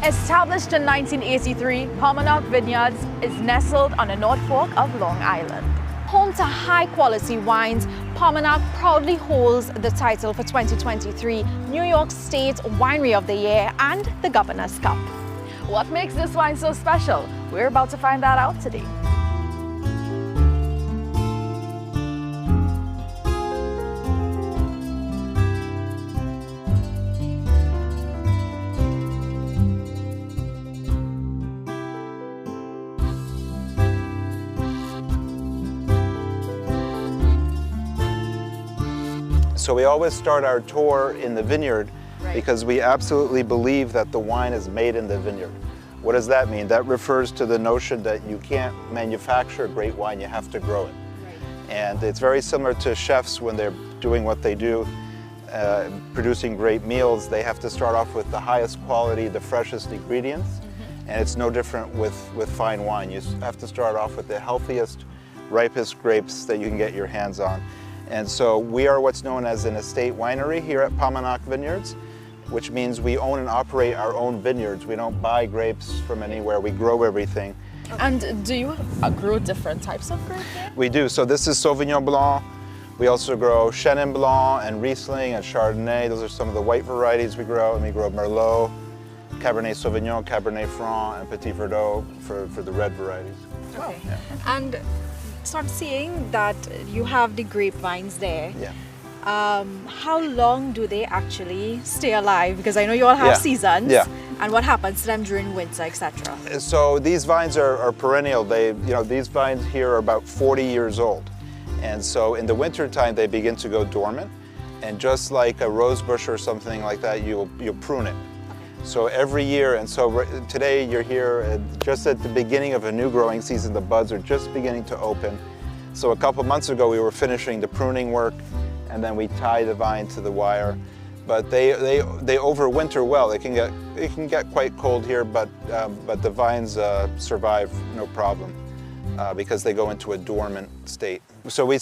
Established in 1983, Paumanok Vineyards is nestled on the North Fork of Long Island. Home to high-quality wines, Paumanok proudly holds the title for 2023 New York State Winery of the Year and the Governor's Cup. What makes this wine so special? We're about to find that out today. So we always start our tour in the vineyard because we absolutely believe that the wine is made in the vineyard. What does that mean? That refers to the notion that you can't manufacture great wine, you have to grow it. And it's very similar to chefs when they're doing what they do, producing great meals. They have to start off with the highest quality, the freshest ingredients. And it's no different with fine wine. You have to start off with the healthiest, ripest grapes that you can get your hands on. And so we are what's known as an estate winery here at Paumanok Vineyards, which means we own and operate our own vineyards. We don't buy grapes from anywhere, we grow everything. And do you grow different types of grapes here? We do. So this is Sauvignon Blanc. We also grow Chenin Blanc and Riesling and Chardonnay. Those are some of the white varieties we grow. And we grow Merlot, Cabernet Sauvignon, Cabernet Franc, and Petit Verdot for the red varieties. Okay. Yeah. And so I'm seeing that you have the grapevines there. Yeah. How long do they actually stay alive? Because I know you all have seasons. Yeah. And what happens to them during winter, etc. So these vines are perennial. These vines here are about 40 years old. And so in the winter time, they begin to go dormant. And just like a rose bush or something like that, you'll prune it. So every year, and so today you're here just at the beginning of a new growing season. The buds are just beginning to open. So a couple months ago we were finishing the pruning work, and then we tie the vine to the wire. But they overwinter well. It can get quite cold here, but the vines survive no problem because they go into a dormant state. So we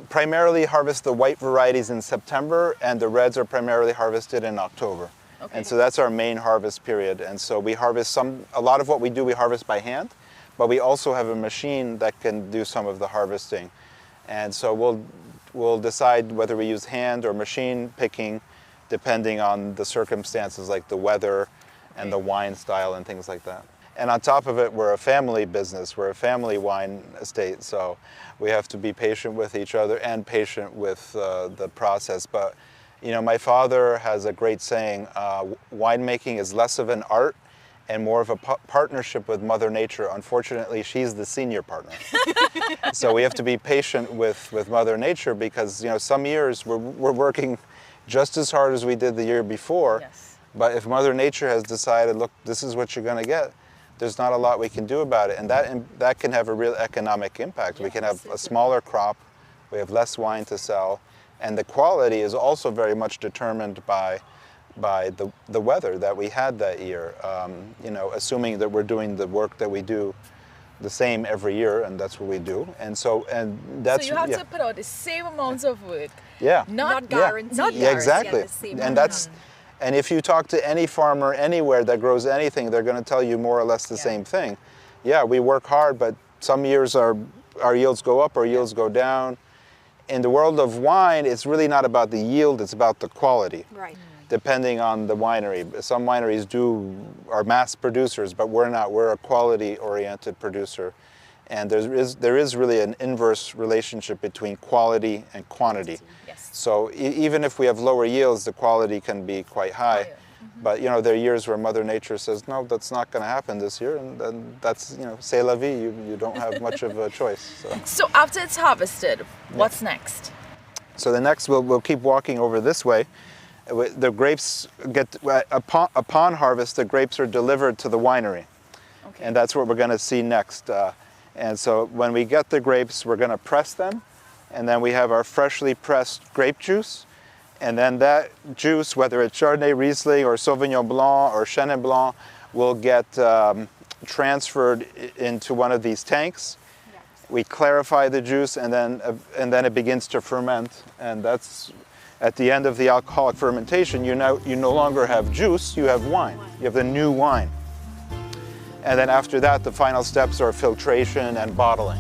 primarily harvest the white varieties in September, and the reds are primarily harvested in October. Okay. And so that's our main harvest period. And so we harvest a lot of what we do, we harvest by hand, but we also have a machine that can do some of the harvesting. And so we'll decide whether we use hand or machine picking depending on the circumstances like the weather and the wine style and things like that. And on top of it, we're a family business, we're a family wine estate, so we have to be patient with each other and patient with the process. But you know, my father has a great saying, winemaking is less of an art and more of a partnership with Mother Nature. Unfortunately, she's the senior partner. So we have to be patient with Mother Nature because, you know, some years we're working just as hard as we did the year before. Yes. But if Mother Nature has decided, look, this is what you're going to get, there's not a lot we can do about it. And that can have a real economic impact. Yes, we can have a smaller crop, we have less wine to sell, and the quality is also very much determined by the weather that we had that year. You know, assuming that we're doing the work that we do the same every year, and that's what we do. So you have to put out the same amounts of work. Yeah. Not guaranteed. Not exactly. And if you talk to any farmer anywhere that grows anything, they're going to tell you more or less the same thing. Yeah, we work hard, but some years our yields go up, our yields go down. In the world of wine, it's really not about the yield, it's about the quality. Right. Depending on the winery. Some wineries are mass producers, but we're not. We're a quality-oriented producer. And there is really an inverse relationship between quality and quantity. Yes. So even if we have lower yields, the quality can be quite high. But you know, there are years where Mother Nature says, no, that's not going to happen this year, and then that's, you know, c'est la vie. You don't have much of a choice. So after it's harvested, what's next? So the next, we'll keep walking over this way. The grapes upon harvest, the grapes are delivered to the winery. Okay. And that's what we're going to see next. And so when we get the grapes, we're going to press them, and then we have our freshly pressed grape juice. And then that juice, whether it's Chardonnay, Riesling, or Sauvignon Blanc, or Chenin Blanc, will get transferred into one of these tanks. Yes. We clarify the juice, and then it begins to ferment. And that's at the end of the alcoholic fermentation. You no longer have juice; you have wine. You have the new wine. And then after that, the final steps are filtration and bottling.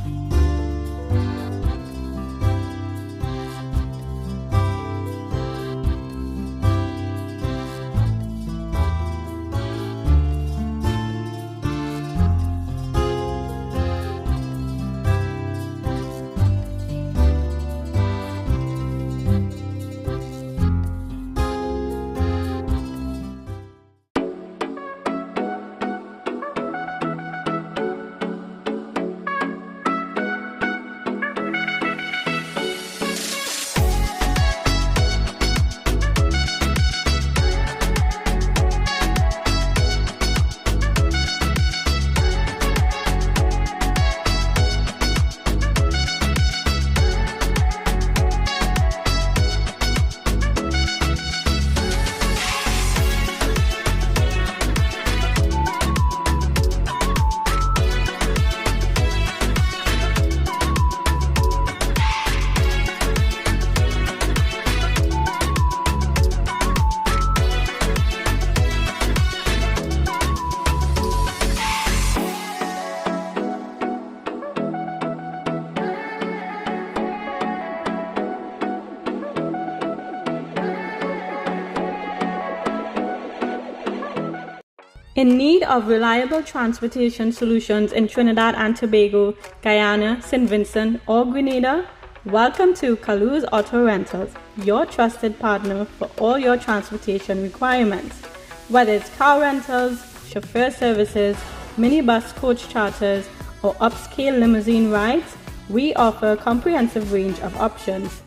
In need of reliable transportation solutions in Trinidad and Tobago, Guyana, St. Vincent, or Grenada? Welcome to Kaluz Auto Rentals, your trusted partner for all your transportation requirements. Whether it's car rentals, chauffeur services, minibus coach charters, or upscale limousine rides, we offer a comprehensive range of options.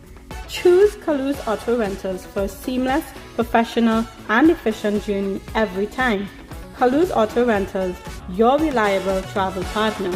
Choose Kaluz Auto Rentals for a seamless, professional, and efficient journey every time. Kaluz Auto Rentals, your reliable travel partner.